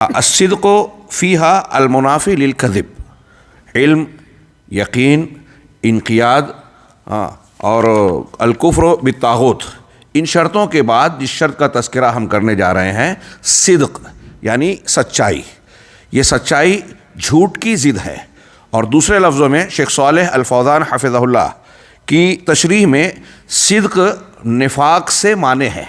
الصدق فیہا المنافی للکذب، علم، یقین، انقیاد اور الکفر بالطاغوت، ان شرطوں کے بعد جس شرط کا تذکرہ ہم کرنے جا رہے ہیں صدق یعنی سچائی، یہ سچائی جھوٹ کی ضد ہے۔ اور دوسرے لفظوں میں شیخ صالح الفوزان حفظہ اللہ کی تشریح میں صدق نفاق سے مانے ہے۔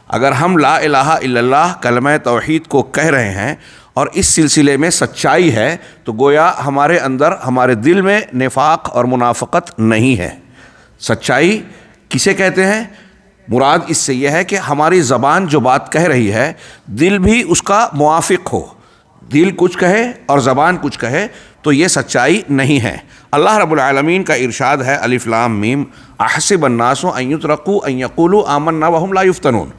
اگر ہم لا الہ الا اللہ کلمہ توحید کو کہہ رہے ہیں اور اس سلسلے میں سچائی ہے تو گویا ہمارے اندر، ہمارے دل میں نفاق اور منافقت نہیں ہے۔ سچائی کسے کہتے ہیں؟ مراد اس سے یہ ہے کہ ہماری زبان جو بات کہہ رہی ہے دل بھی اس کا موافق ہو، دل کچھ کہے اور زبان کچھ کہے تو یہ سچائی نہیں ہے۔ اللہ رب العالمین کا ارشاد ہے الف لام میم احسب الناس ان یترکوا ان یقولوا آمنا وهم لا یفتنون۔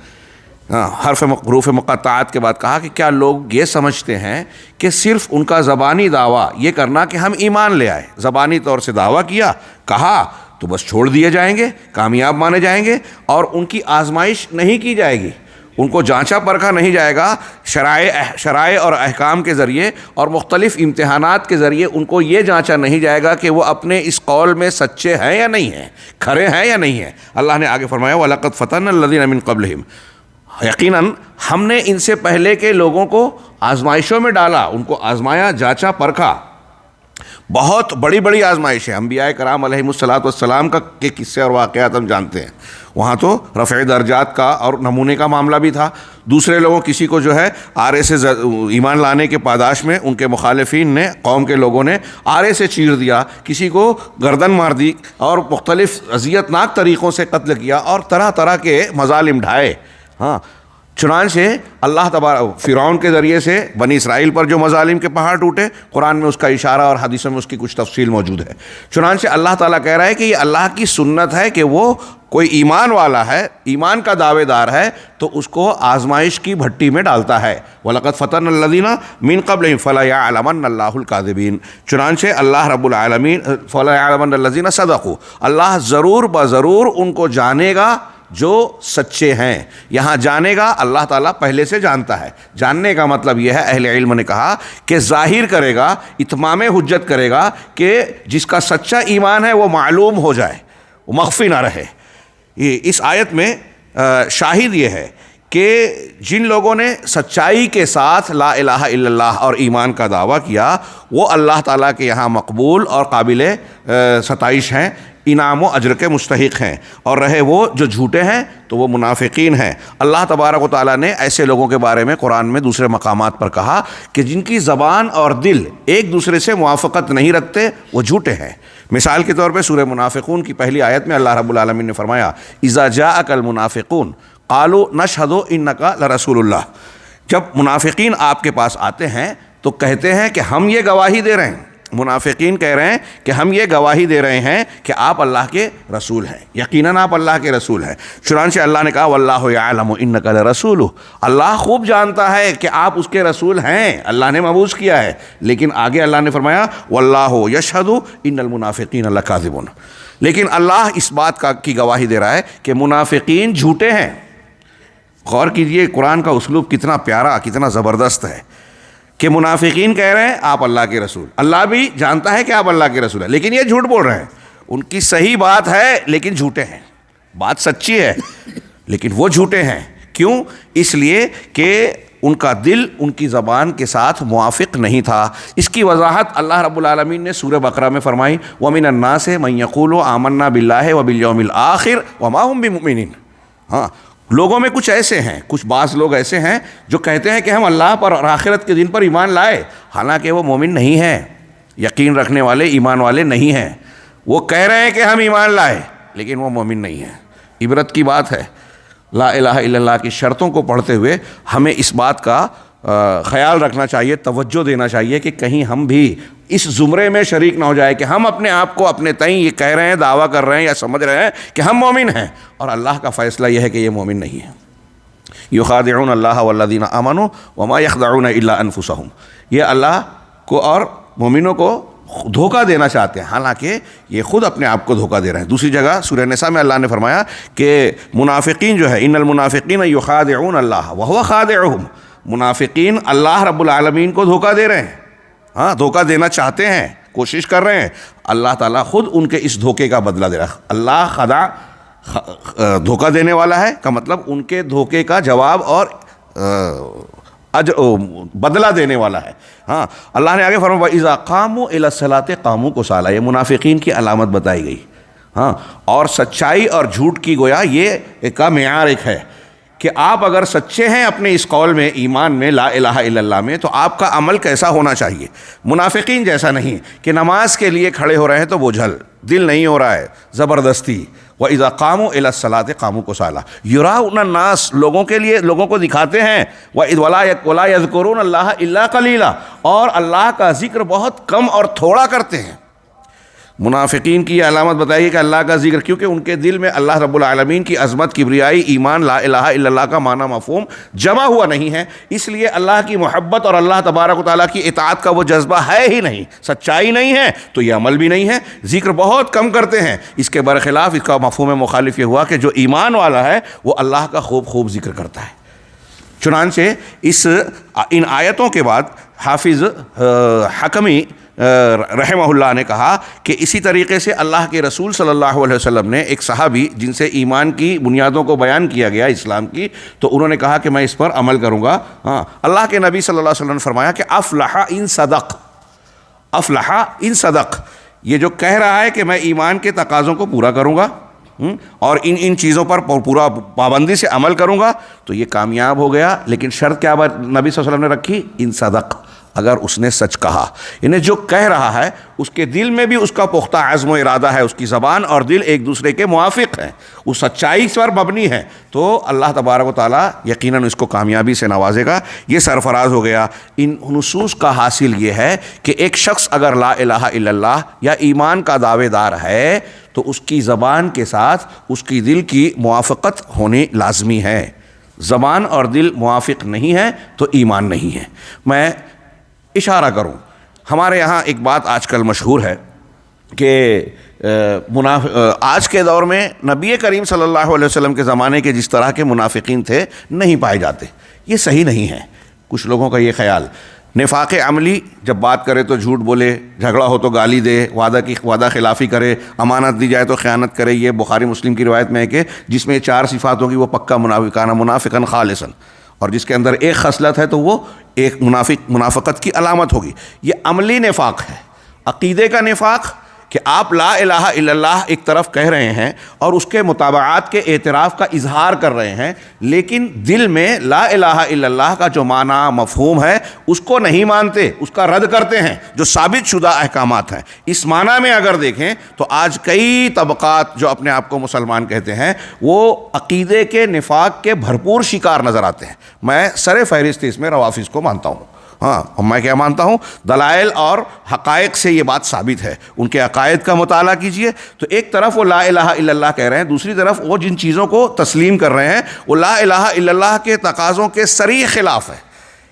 حروف مقطعات کے بعد کہا کہ کیا لوگ یہ سمجھتے ہیں کہ صرف ان کا زبانی دعویٰ یہ کرنا کہ ہم ایمان لے آئے، زبانی طور سے دعویٰ کیا، کہا تو بس چھوڑ دیے جائیں گے، کامیاب مانے جائیں گے اور ان کی آزمائش نہیں کی جائے گی، ان کو جانچا پرکھا نہیں جائے گا، شرائع اور احکام کے ذریعے اور مختلف امتحانات کے ذریعے ان کو یہ جانچا نہیں جائے گا کہ وہ اپنے اس قول میں سچے ہیں یا نہیں ہیں، کھرے ہیں یا نہیں ہیں۔ اللہ نے آگے فرمایا وَلَقَدْ فَتَنَّا الَّذِينَ مِن قَبْلِهِمْ، یقیناً ہم نے ان سے پہلے کے لوگوں کو آزمائشوں میں ڈالا، ان کو آزمایا، جانچا پرکھا۔ بہت بڑی بڑی آزمائش ہے، انبیاء کرام علیہم السلام کے قصے اور واقعات ہم جانتے ہیں۔ وہاں تو رفع درجات کا اور نمونے کا معاملہ بھی تھا۔ دوسرے لوگوں، کسی کو جو ہے آرے سے ایمان لانے کے پاداش میں ان کے مخالفین نے، قوم کے لوگوں نے آرے سے چیر دیا، کسی کو گردن مار دی اور مختلف اذیت ناک طریقوں سے قتل کیا اور طرح طرح کے مظالم ڈھائے۔ چنانچہ اللہ تبارک فرعون کے ذریعے سے بنی اسرائیل پر جو مظالم کے پہاڑ ٹوٹے، قرآن میں اس کا اشارہ اور حدیثوں میں اس کی کچھ تفصیل موجود ہے۔ چنانچہ اللہ تعالیٰ کہہ رہا ہے کہ یہ اللہ کی سنت ہے کہ وہ کوئی ایمان والا ہے، ایمان کا دعوے دار ہے تو اس کو آزمائش کی بھٹی میں ڈالتا ہے۔ وَلَقَدْ فَتَنَّا الَّذِينَ مِن قَبْلِهِمْ فَلَيَعْلَمَنَّ اللَّهُ الْكَاذِبِينَ، چنانچہ اللہ رب العالمین فَلَيَعْلَمَنَّ الَّذِينَ صَدَقُوا، اللہ ضرور بضرور ان کو جانے گا جو سچے ہیں۔ یہاں جانے گا اللہ تعالیٰ پہلے سے جانتا ہے۔ جاننے کا مطلب یہ ہے، اہل علم نے کہا کہ ظاہر کرے گا، اتمام حجت کرے گا کہ جس کا سچا ایمان ہے وہ معلوم ہو جائے، وہ مخفی نہ رہے۔ اس آیت میں شاہد یہ ہے کہ جن لوگوں نے سچائی کے ساتھ لا الہ الا اللہ اور ایمان کا دعویٰ کیا وہ اللہ تعالیٰ کے یہاں مقبول اور قابل ستائش ہیں، انعام و اجر کے مستحق ہیں، اور رہے وہ جو جھوٹے ہیں تو وہ منافقین ہیں۔ اللہ تبارک و تعالیٰ نے ایسے لوگوں کے بارے میں قرآن میں دوسرے مقامات پر کہا کہ جن کی زبان اور دل ایک دوسرے سے موافقت نہیں رکھتے وہ جھوٹے ہیں۔ مثال کے طور پہ سورہ منافقون کی پہلی آیت میں اللہ رب العالمین نے فرمایا اذا جاءک المنافقون قالوا نشہد انک لرسول اللہ، جب منافقین آپ کے پاس آتے ہیں تو کہتے ہیں کہ ہم یہ گواہی دے رہے ہیں، منافقین کہہ رہے ہیں کہ ہم یہ گواہی دے رہے ہیں کہ آپ اللہ کے رسول ہیں، یقیناً آپ اللہ کے رسول ہیں۔ چنانچہ اللہ نے کہا واللہ یعلم انک لرسولہ، اللہ خوب جانتا ہے کہ آپ اس کے رسول ہیں، اللہ نے مبعوث کیا ہے۔ لیکن آگے اللہ نے فرمایا واللہ یشہد ان المنافقین لکاذبون، لیکن اللہ اس بات کی گواہی دے رہا ہے کہ منافقین جھوٹے ہیں۔ غور کیجئے قرآن کا اسلوب کتنا پیارا، کتنا زبردست ہے کہ منافقین کہہ رہے ہیں آپ اللہ کے رسول، اللہ بھی جانتا ہے کہ آپ اللہ کے رسول ہیں لیکن یہ جھوٹ بول رہے ہیں، ان کی صحیح بات ہے لیکن جھوٹے ہیں، بات سچی ہے لیکن وہ جھوٹے ہیں۔ کیوں؟ اس لیے کہ ان کا دل ان کی زبان کے ساتھ موافق نہیں تھا۔ اس کی وضاحت اللہ رب العالمین نے سورہ بقرہ میں فرمائی وَمِنَ النَّاسِ مَن يَقُولُ آمَنَّا بِاللَّهِ وَبِالْيَوْمِ الْآخِرِ وَمَا هُمْ بِمُؤْمِنِينَ۔ لوگوں میں کچھ ایسے ہیں، کچھ بعض لوگ ایسے ہیں جو کہتے ہیں کہ ہم اللہ پر اور آخرت کے دن پر ایمان لائے، حالانکہ وہ مومن نہیں ہیں، یقین رکھنے والے، ایمان والے نہیں ہیں۔ وہ کہہ رہے ہیں کہ ہم ایمان لائے لیکن وہ مومن نہیں ہیں۔ عبرت کی بات ہے، لا الہ الا اللہ کی شرطوں کو پڑھتے ہوئے ہمیں اس بات کا خیال رکھنا چاہیے، توجہ دینا چاہیے کہ کہیں ہم بھی اس زمرے میں شریک نہ ہو جائے کہ ہم اپنے آپ کو اپنے تئیں یہ کہہ رہے ہیں، دعویٰ کر رہے ہیں یا سمجھ رہے ہیں کہ ہم مومن ہیں اور اللہ کا فیصلہ یہ ہے کہ یہ مومن نہیں ہے۔ یخادعون اللہ والذین آمنوا وما یخدعون الا انفسهم، یہ اللہ کو اور مومنوں کو دھوکہ دینا چاہتے ہیں حالانکہ یہ خود اپنے آپ کو دھوکہ دے رہے ہیں۔ دوسری جگہ سورہ نساء میں اللہ نے فرمایا کہ منافقین جو ہے ان المنافقین یخادعون اللہ وهو خادعهم، منافقین اللہ رب العالمین کو دھوکہ دے رہے ہیں، ہاں دھوکہ دینا چاہتے ہیں، کوشش کر رہے ہیں، اللہ تعالیٰ خود ان کے اس دھوکے کا بدلہ دے رہا ہے۔ اللہ خدا دھوکہ دینے والا ہے کا مطلب ان کے دھوکے کا جواب اور بدلہ دینے والا ہے۔ ہاں اللہ نے آگے فرمایا وَإِذَا قَامُوا إِلَى الصَّلَاةِ قَامُوا كُسَالَىٰ، یہ منافقین کی علامت بتائی گئی۔ ہاں اور سچائی اور جھوٹ کی گویا یہ ایک کا معیار ایک ہے کہ آپ اگر سچے ہیں اپنے اس قول میں، ایمان میں، لا الہ الا اللہ میں، تو آپ کا عمل کیسا ہونا چاہیے؟ منافقین جیسا نہیں کہ نماز کے لیے کھڑے ہو رہے ہیں تو بوجھل، دل نہیں ہو رہا ہے، زبردستی۔ وَإِذَا قَامُوا إِلَى الصَّلَاةِ قَامُوا كُسَالَىٰ، يُرَاءُونَ النَّاسَ، لوگوں کے لیے، لوگوں کو دکھاتے ہیں، وَلَا يَذْكُرُونَ اللَّهَ إِلَّا قَلِيلًا، اور اللہ کا ذکر بہت کم اور تھوڑا کرتے ہیں۔ منافقین کی یہ علامت بتائیے کہ اللہ کا ذکر، کیونکہ ان کے دل میں اللہ رب العالمین کی عظمت، کبریائی، ایمان، لا الہ الا اللہ کا معنی مفہوم جمع ہوا نہیں ہے، اس لیے اللہ کی محبت اور اللہ تبارک و تعالیٰ کی اطاعت کا وہ جذبہ ہے ہی نہیں، سچائی نہیں ہے تو یہ عمل بھی نہیں ہے، ذکر بہت کم کرتے ہیں۔ اس کے برخلاف اس کا مفہوم مخالف یہ ہوا کہ جو ایمان والا ہے وہ اللہ کا خوب ذکر کرتا ہے۔ چنانچہ ان آیتوں کے بعد حافظ حکمی رحمہ اللہ نے کہا کہ اسی طریقے سے اللہ کے رسول صلی اللہ علیہ وسلم نے ایک صحابی جن سے ایمان کی بنیادوں کو بیان کیا گیا اسلام کی، تو انہوں نے کہا کہ میں اس پر عمل کروں گا۔ ہاں اللہ کے نبی صلی اللہ علیہ وسلم نے فرمایا کہ افلح ان صدق، افلح ان صدق، یہ جو کہہ رہا ہے کہ میں ایمان کے تقاضوں کو پورا کروں گا اور ان چیزوں پر پورا پابندی سے عمل کروں گا تو یہ کامیاب ہو گیا، لیکن شرط کیا نبی صلی اللہ علیہ وسلم نے رکھی؟ ان صدق، اگر اس نے سچ کہا، یعنی جو کہہ رہا ہے اس کے دل میں بھی اس کا پختہ عزم و ارادہ ہے، اس کی زبان اور دل ایک دوسرے کے موافق ہیں، وہ سچائی پر مبنی ہے، تو اللہ تبارک و تعالیٰ یقیناً اس کو کامیابی سے نوازے گا، یہ سرفراز ہو گیا۔ ان نصوص کا حاصل یہ ہے کہ ایک شخص اگر لا الہ الا اللہ یا ایمان کا دعوے دار ہے تو اس کی زبان کے ساتھ اس کی دل کی موافقت ہونی لازمی ہے۔ زبان اور دل موافق نہیں ہے تو ایمان نہیں ہے۔ میں اشارہ کروں، ہمارے یہاں ایک بات آج کل مشہور ہے کہ آج کے دور میں نبی کریم صلی اللہ علیہ وسلم کے زمانے کے جس طرح کے منافقین تھے نہیں پائے جاتے، یہ صحیح نہیں ہے۔ کچھ لوگوں کا یہ خیال، نفاق عملی، جب بات کرے تو جھوٹ بولے، جھگڑا ہو تو گالی دے، وعدہ خلافی کرے، امانت دی جائے تو خیانت کرے، یہ بخاری مسلم کی روایت میں ہے کہ جس میں 4 صفات ہوگی وہ پکا منافقانہ، منافقاً خالصاً، اور جس کے اندر ایک خصلت ہے تو وہ ایک منافقت کی علامت ہوگی۔ یہ عملی نفاق ہے۔ عقیدے کا نفاق کہ آپ لا الہ الا اللہ ایک طرف کہہ رہے ہیں اور اس کے مطابعات کے اعتراف کا اظہار کر رہے ہیں، لیکن دل میں لا الہ الا اللہ کا جو معنی مفہوم ہے اس کو نہیں مانتے، اس کا رد کرتے ہیں، جو ثابت شدہ احکامات ہیں۔ اس معنی میں اگر دیکھیں تو آج کئی طبقات جو اپنے آپ کو مسلمان کہتے ہیں وہ عقیدے کے نفاق کے بھرپور شکار نظر آتے ہیں۔ میں سر فہرست اس میں روافض کو مانتا ہوں۔ ہاں میں کیا مانتا ہوں؟ دلائل اور حقائق سے یہ بات ثابت ہے۔ ان کے عقائد کا مطالعہ کیجئے تو ایک طرف وہ لا الہ الا اللہ کہہ رہے ہیں، دوسری طرف وہ جن چیزوں کو تسلیم کر رہے ہیں وہ لا الہ الا اللہ کے تقاضوں کے صریح خلاف ہے۔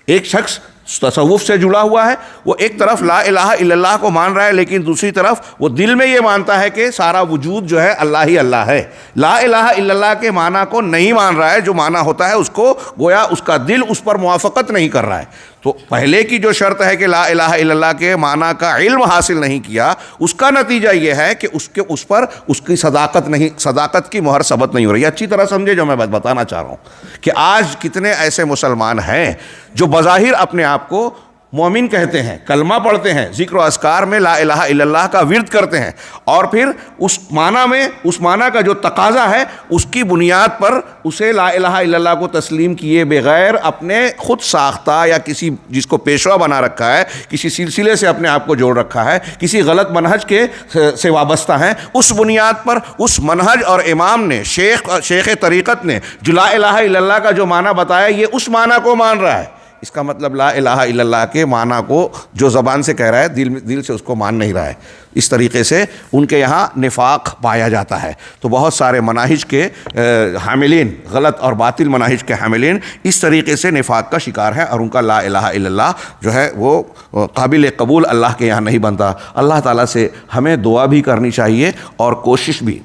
ایک شخص تصوف سے جڑا ہوا ہے، وہ ایک طرف لا الہ الا اللہ کو مان رہا ہے، لیکن دوسری طرف وہ دل میں یہ مانتا ہے کہ سارا وجود جو ہے اللہ ہی اللہ ہے۔ لا الہ الا اللہ کے معنی کو نہیں مان رہا ہے، جو معنی ہوتا ہے اس کو گویا اس کا دل اس پر موافقت نہیں کر رہا ہے۔ تو پہلے کی جو شرط ہے کہ لا الہ الا اللہ کے معنی کا علم حاصل نہیں کیا، اس کا نتیجہ یہ ہے کہ اس پر اس کی صداقت کی مہر ثبت نہیں ہو رہی ہے۔ اچھی طرح سمجھے جو میں بتانا چاہ رہا ہوں کہ آج کتنے ایسے مسلمان ہیں جو بظاہر اپنے آپ کو مومن کہتے ہیں، کلمہ پڑھتے ہیں، ذکر و اذکار میں لا الہ الا اللہ کا ورد کرتے ہیں، اور پھر اس معنی کا جو تقاضا ہے اس کی بنیاد پر اسے لا الہ الا اللہ کو تسلیم کیے بغیر اپنے خود ساختہ یا کسی جس کو پیشوا بنا رکھا ہے، کسی سلسلے سے اپنے آپ کو جوڑ رکھا ہے، کسی غلط منہج سے وابستہ ہیں، اس بنیاد پر اس منہج اور امام نے، شیخ طریقت نے جو لا الہ الا اللہ کا جو معنی بتایا یہ اس معنی کو مان رہا ہے۔ اس کا مطلب لا الہ الا اللہ کے معنی کو جو زبان سے کہہ رہا ہے دل سے اس کو مان نہیں رہا ہے۔ اس طریقے سے ان کے یہاں نفاق پایا جاتا ہے۔ تو بہت سارے مناہج کے حاملین، غلط اور باطل مناہج کے حاملین اس طریقے سے نفاق کا شکار ہیں، اور ان کا لا الہ الا اللہ جو ہے وہ قابل قبول اللہ کے یہاں نہیں بنتا۔ اللہ تعالیٰ سے ہمیں دعا بھی کرنی چاہیے اور کوشش بھی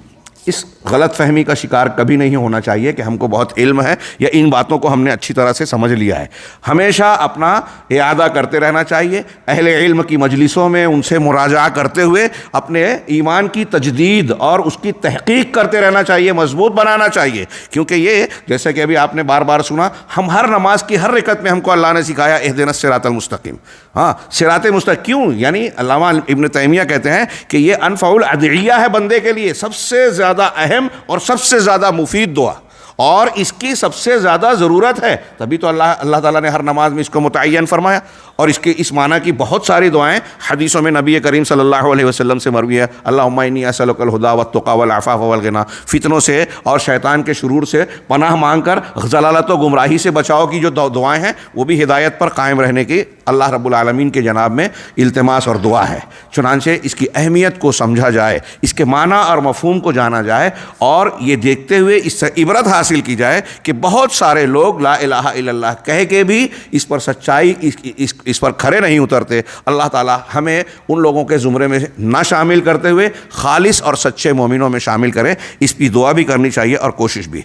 اس غلط فہمی کا شکار کبھی نہیں ہونا چاہیے کہ ہم کو بہت علم ہے یا ان باتوں کو ہم نے اچھی طرح سے سمجھ لیا ہے. ہمیشہ اپنا اعادہ کرتے رہنا چاہیے، اہل علم کی مجلسوں میں ان سے مراجعہ کرتے ہوئے اپنے ایمان کی تجدید اور اس کی تحقیق کرتے رہنا چاہیے، مضبوط بنانا چاہیے. کیونکہ یہ جیسے کہ ابھی آپ نے بار بار سنا، ہم ہر نماز کی ہر رکعت میں ہم کو اللہ نے سکھایا اہدنا الصراط المستقیم. ہاں، صراط مستقیم. کیوں؟ یعنی علامہ ابن تیمیہ کہتے ہیں کہ یہ انفع الادعیہ ہے بندے کے لیے، سب سے زیادہ اہم اور سب سے زیادہ مفید دعا، اور اس کی سب سے زیادہ ضرورت ہے. تبھی تو اللہ تعالیٰ نے ہر نماز میں اس کو متعین فرمایا. اور اس معنی کی بہت ساری دعائیں حدیثوں میں نبی کریم صلی اللہ علیہ وسلم سے مروی ہے. اللہم انی اسألک الہدی والتقی والعفاف والغنی. فتنوں سے اور شیطان کے شرور سے پناہ مانگ کر ضلالت و گمراہی سے بچاؤ کی جو دعائیں ہیں وہ بھی ہدایت پر قائم رہنے کی اللہ رب العالمین کے جناب میں التماس اور دعا ہے. چنانچہ اس کی اہمیت کو سمجھا جائے، اس کے معنی اور مفہوم کو جانا جائے، اور یہ دیکھتے ہوئے اس سے عبرت حاصل کی جائے کہ بہت سارے لوگ لا الہ الا اللہ کہہ کے بھی اس پر سچائی اس پر کھرے نہیں اترتے. اللہ تعالی ہمیں ان لوگوں کے زمرے میں نہ شامل کرتے ہوئے خالص اور سچے مومنوں میں شامل کرے. اس کی دعا بھی کرنی چاہیے اور کوشش بھی.